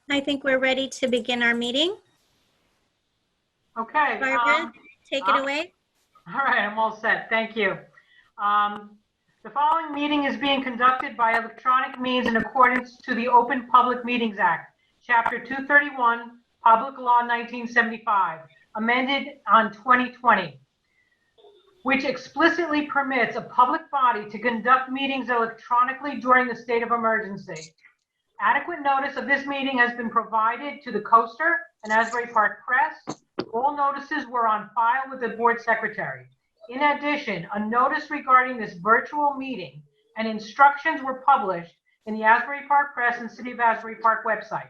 I think we're ready to begin our meeting. Okay. Barbara, take it away. All right, I'm all set. Thank you. The following meeting is being conducted by electronic means in accordance to the Open Public Meetings Act, Chapter 231, Public Law 1975, amended on 2020, which explicitly permits a public body to conduct meetings electronically during the state of emergency. Adequate notice of this meeting has been provided to the Coaster and Asbury Park Press. All notices were on file with the board secretary. In addition, a notice regarding this virtual meeting and instructions were published in the Asbury Park Press and City of Asbury Park website.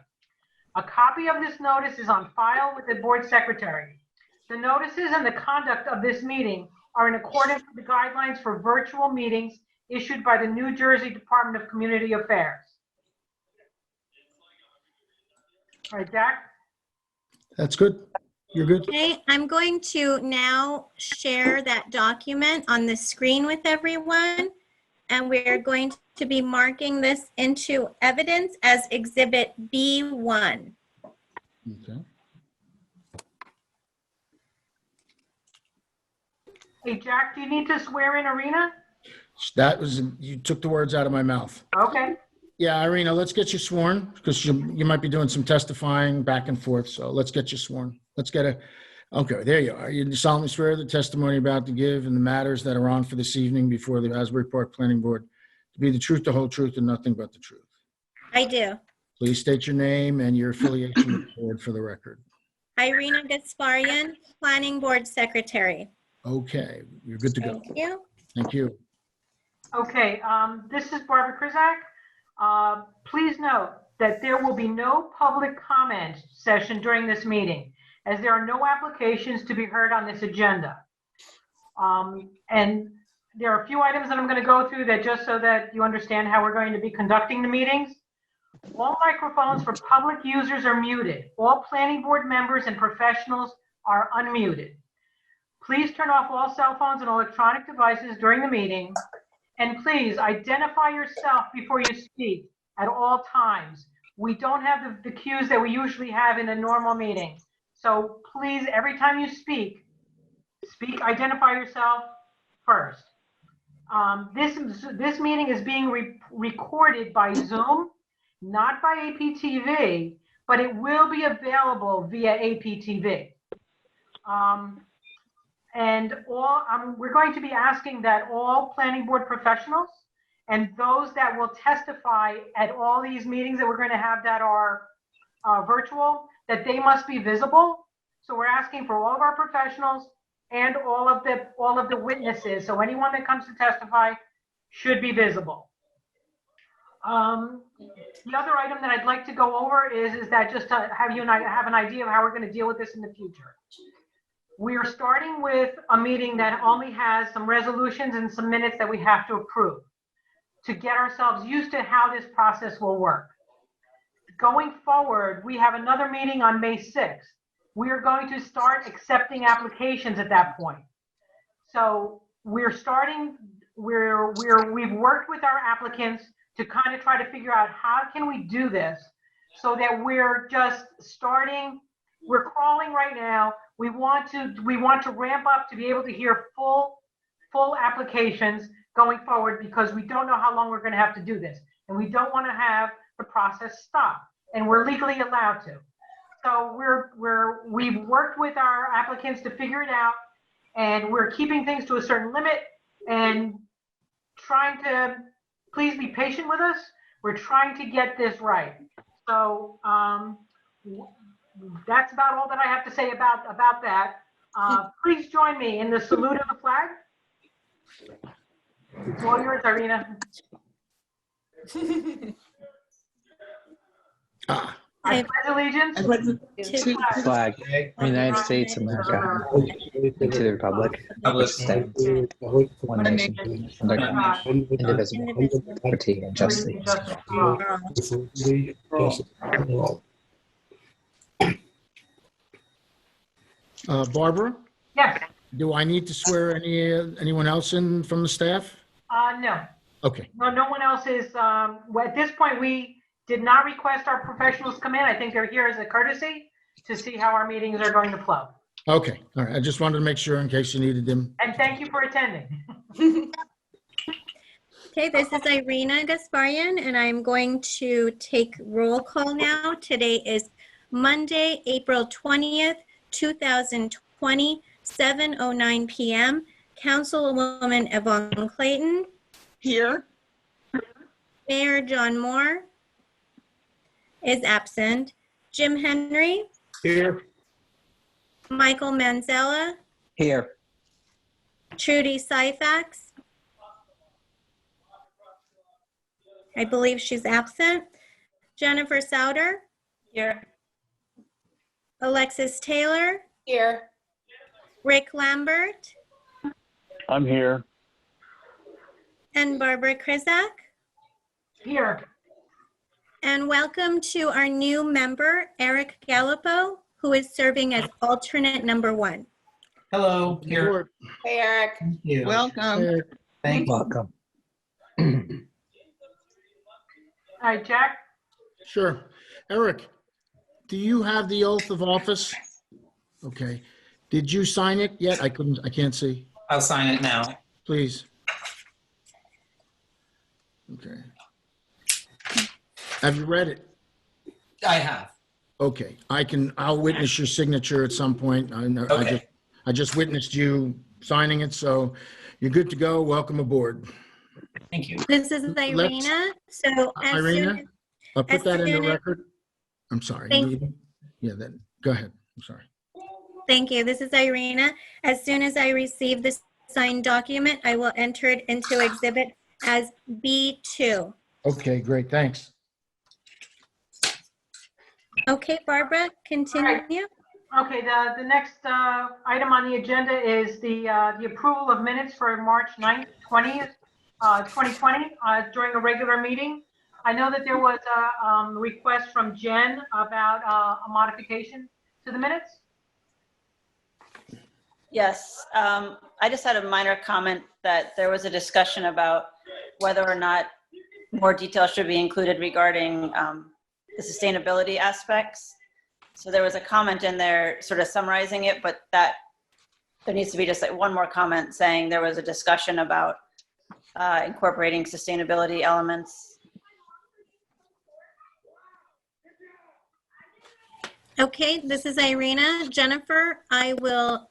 A copy of this notice is on file with the board secretary. The notices and the conduct of this meeting are in accordance with the guidelines for virtual meetings issued by the New Jersey Department of Community Affairs. All right, Jack? That's good. You're good. Okay, I'm going to now share that document on the screen with everyone. And we're going to be marking this into evidence as Exhibit B1. Okay. Hey, Jack, do you need to swear in Irina? That was, you took the words out of my mouth. Okay. Yeah, Irina, let's get you sworn because you might be doing some testifying back and forth. So let's get you sworn. Let's get a, okay, there you are. You solemnly swear the testimony you're about to give and the matters that are on for this evening before the Asbury Park Planning Board to be the truth, the whole truth, and nothing but the truth. I do. Please state your name and your affiliation with the board for the record. Irina Gasparian, Planning Board Secretary. Okay, you're good to go. Thank you. Thank you. Okay, this is Barbara Krizak. Please note that there will be no public comment session during this meeting, as there are no applications to be heard on this agenda. And there are a few items that I'm going to go through that just so that you understand how we're going to be conducting the meetings. All microphones for public users are muted. All planning board members and professionals are unmuted. Please turn off all cell phones and electronic devices during the meeting. And please identify yourself before you speak at all times. We don't have the cues that we usually have in a normal meeting. So please, every time you speak, identify yourself first. This meeting is being recorded by Zoom, not by APTV, but it will be available via APTV. And we're going to be asking that all planning board professionals and those that will testify at all these meetings that we're going to have that are virtual, that they must be visible. So we're asking for all of our professionals and all of the witnesses. So anyone that comes to testify should be visible. The other item that I'd like to go over is that just to have you and I have an idea of how we're going to deal with this in the future. We are starting with a meeting that only has some resolutions and some minutes that we have to approve to get ourselves used to how this process will work. Going forward, we have another meeting on May 6th. We are going to start accepting applications at that point. So we've worked with our applicants to kind of try to figure out how can we do this so that we're just starting, we're crawling right now. We want to ramp up to be able to hear full applications going forward because we don't know how long we're going to have to do this. And we don't want to have the process stop. And we're legally allowed to. So we've worked with our applicants to figure it out, and we're keeping things to a certain limit and trying to, please be patient with us. We're trying to get this right. So that's about all that I have to say about that. Please join me in the salute of the flag. It's all yours, Irina. I pledge allegiance To the flag of the United States of America and to the republic which stands one nation under God, indivisible, with liberty and justice. Barbara, Yes. do I need to swear anyone else in from the staff? No. Okay. No one else is, well, at this point, did not request our professionals come in. I think they're here as a courtesy to see how our meetings are going to flow. Okay, all right. I just wanted to make sure in case you needed them. And thank you for attending. Okay, this is Irina Gasparian, and I'm going to take roll call now. Today is Monday, April 20th, 2020, 7:09 p.m. Councilwoman Yvonne Clayton, Here. Mayor John Moore is absent. Jim Henry, Here. Michael Manzella, Here. Trudy Syfax. I believe she's absent. Jennifer Souter, Here. Alexis Taylor, Here. Rick Lambert, I'm here. and Barbara Krizak. Here. And welcome to our new member, Eric Gallipo, who is serving as alternate number 1. Hello, here. Hey, Eric. Thank you. Welcome. Thank you. Welcome. All right, Jack? Sure. Eric, do you have the oath of office? Okay. Did you sign it yet? I can't see. I'll sign it now. Please. Okay. Have you read it? I have. Okay. I'll witness your signature at some point. Okay. I just witnessed you signing it, so you're good to go. Welcome aboard. Thank you. This is Irina. So as Irina, soon I'll put as that in the soon as- record. I'm sorry. Thank- Yeah, then, go ahead. I'm sorry. Thank you. This is Irina. As soon as I receive this signed document, I will enter it into exhibit as B2. Okay, great. Thanks. Okay, Barbara, continue. Okay, the next item on the agenda is the approval of minutes for March 9th, 20th, 2020, during a regular meeting. I know that there was a request from Jen about a modification to the minutes. Yes, I just had a minor comment that there was a discussion about whether or not more detail should be included regarding the sustainability aspects. So there was a comment in there sort of summarizing it, but that there needs to be just like one more comment saying there was a discussion about incorporating sustainability elements. Okay, this is Irina. Jennifer, I will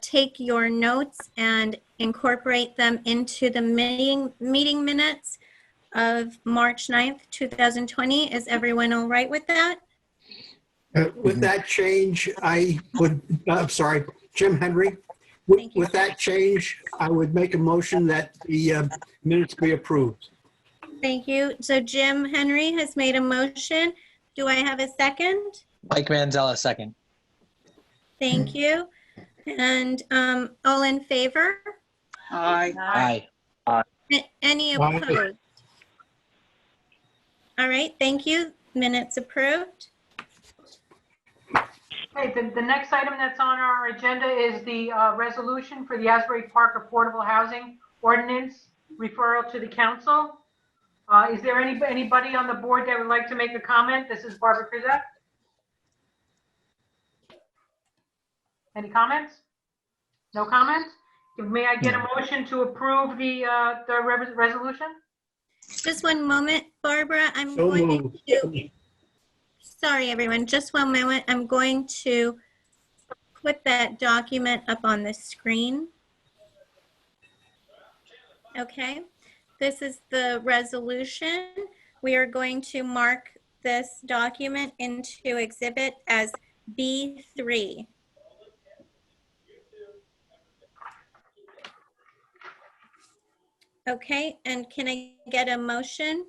take your notes and incorporate them into the meeting minutes of March 9th, 2020. Is everyone all right with that? With that change, I'm sorry, Jim Henry. Thank you. With that change, I would make a motion that the minutes be approved. Thank you. So Jim Henry has made a motion. Do I have a second? Mike Manzella, second. Thank you. And all in favor? Aye. Aye. Any Aye. opposed? All right, thank you. Minutes approved. Okay, the next item that's on our agenda is the resolution for the Asbury Park Affordable Housing Ordinance referral to the council. Is there anybody on the board that would like to make a comment? This is Barbara Krizak. Any comments? No comments? May I get a motion to approve the resolution? Just one moment, Barbara. I'm So going moved. to, sorry, everyone, just one moment. I'm going to put that document up on the screen. Okay, this is the resolution. We are going to mark this document into exhibit as B3. Okay, and can I get a motion?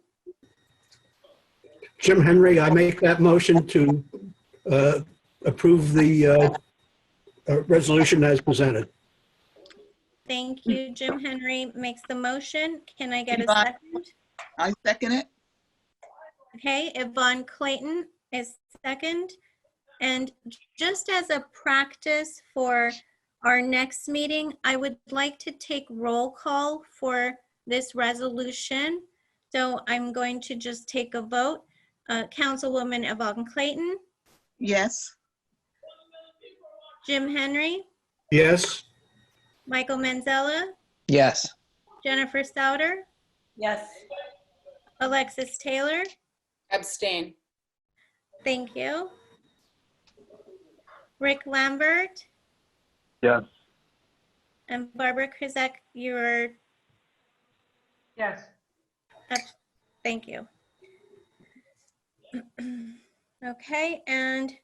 Jim Henry, I make that motion to approve the resolution as presented. Thank you. Jim Henry makes the motion. Can I get a Yvonne. second? I second it. Okay, Yvonne Clayton is second. And just as a practice for our next meeting, I would like to take roll call for this resolution. So I'm going to just take a vote. Councilwoman Yvonne Clayton, Yes. Jim Henry, Yes. Michael Manzella, Yes. Jennifer Stouter, Yes. Alexis Taylor. Abstain. Thank you. Rick Lambert Yes. and Barbara Krizak, you're Yes. up. Thank you. Okay, and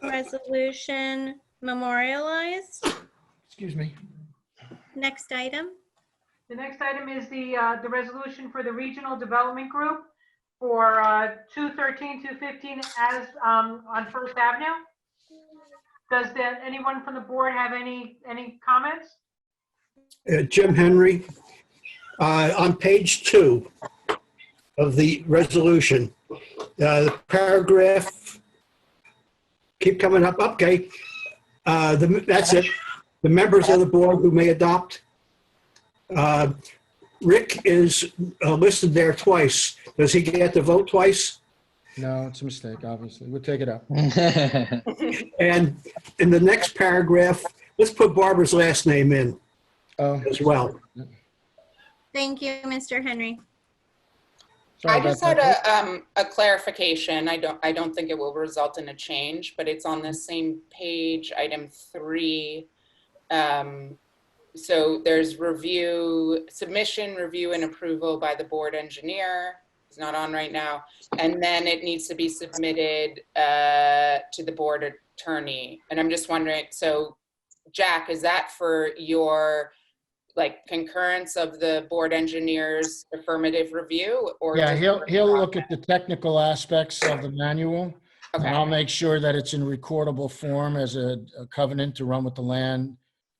resolution memorialized. Excuse me. Next item. The next item is the resolution for the Regional Development Group for 213, 215 as on First Avenue. Does anyone from the board have any comments? Jim Henry, on page 2 of the resolution, the paragraph, keep coming up, okay. That's it. The members of the board who may adopt. Rick is listed there twice. Does he get to vote twice? No, it's a mistake, obviously. We'll take it up. And in the next paragraph, let's put Barbara's last name in Oh, as well. Thank you, Mr. Henry. sorry I about just had that. a clarification. I don't think it will result in a change, but it's on the same page, item 3. So there's submission, review, and approval by the board engineer. It's not on right now. And then it needs to be submitted to the board attorney. And I'm just wondering, so Jack, is that for your concurrence of the board engineer's affirmative review? Or Yeah, he'll look at the technical aspects of the manual. Okay. And I'll make sure that it's in recordable form as a covenant to run with the land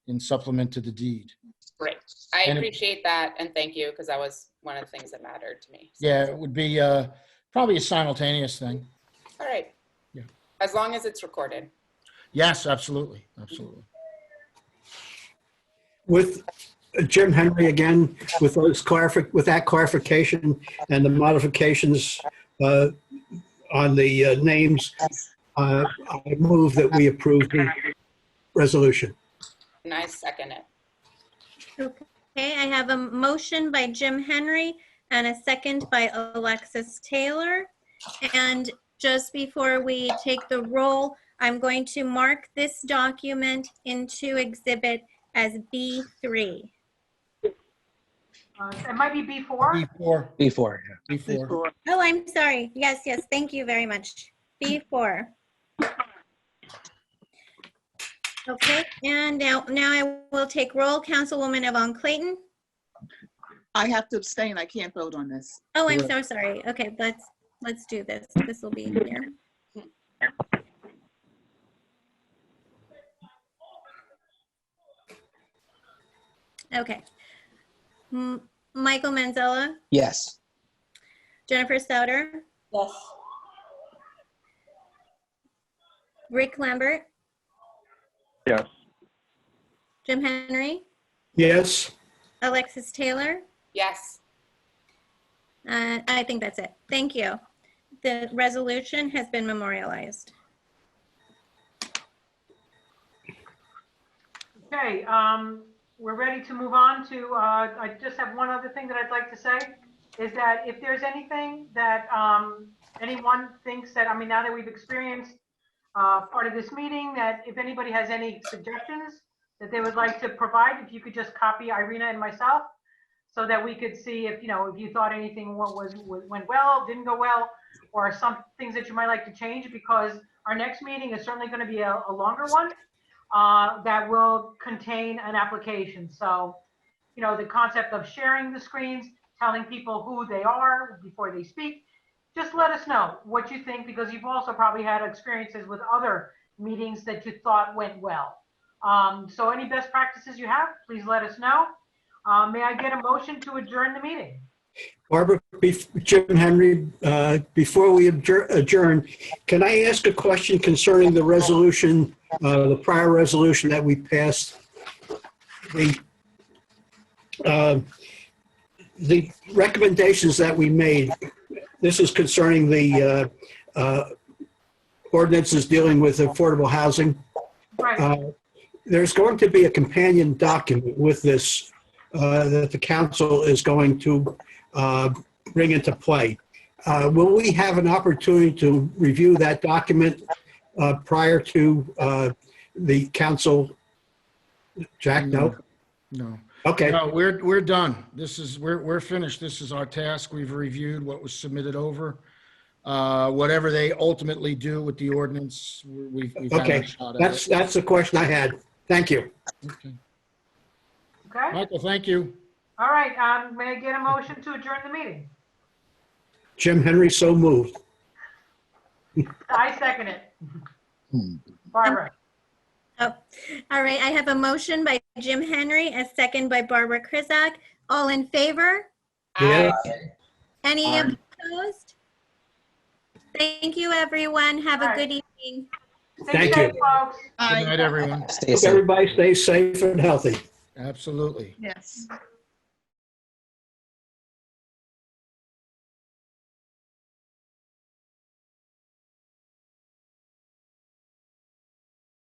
in supplement to the deed. Great. I And appreciate that. And thank you, because that was one of the things that mattered to me. So, yeah, it would be probably a simultaneous thing. all right. Yeah. As long as it's recorded. Yes, absolutely, absolutely. With Jim Henry again, with that clarification and the modifications on the names, I move that we approve the resolution. And I second it. Okay, I have a motion by Jim Henry and a second by Alexis Taylor. And just before we take the roll, I'm going to mark this document into exhibit as B3. It might be B4. Before. Before. Oh, I'm sorry. Yes, thank you very much. B4. Okay, and now I will take roll. Councilwoman Yvonne Clayton. I have to abstain. I can't vote on this. Oh, I'm so sorry. Okay, let's do this. This will be easier. Okay. Michael Manzella, Yes. Jennifer Stouter, Yes. Rick Lambert, Yes. Jim Henry, Yes. Alexis Taylor. Yes. I think that's it. Thank you. The resolution has been memorialized. Okay, we're ready to move on to, I just have one other thing that I'd like to say, is that if there's anything that anyone thinks that, now that we've experienced part of this meeting, that if anybody has any suggestions that they would like to provide, if you could just copy Irina and myself, so that we could see if you thought anything went well, didn't go well, or some things that you might like to change, because our next meeting is certainly going to be a longer one. That will contain an application. So, the concept of sharing the screens, telling people who they are before they speak, just let us know what you think, because you've also probably had experiences with other meetings that you thought went well. So any best practices you have, please let us know. May I get a motion to adjourn the meeting? Barbara, Jim Henry, before we adjourn, can I ask a question concerning the resolution, the prior resolution that we passed? The recommendations that we made, This is concerning the ordinances dealing with affordable housing. Right. There's going to be a companion document with this that the council is going to bring into play. Will we have an opportunity to review that document prior to the council? Jack, no? No. Okay, No, we're done. We're finished. This is our task. We've reviewed what was submitted over. Whatever they ultimately do with the ordinance, we've had okay. a shot at it. That's the question I had. Thank you. Okay. Okay. Michael, thank you. All right. May I get a motion to adjourn the meeting? Jim Henry, so moved. I second it. Barbara. Oh, all right. I have a motion by Jim Henry, a second by Barbara Krizak. All in favor? Yeah. Any Aye. opposed? Thank you, everyone. Have a Aye. good evening. Stay Thank safe, you. folks. Good night, everyone. Stay Hope safe. everybody stays safe and healthy. Absolutely. Yes.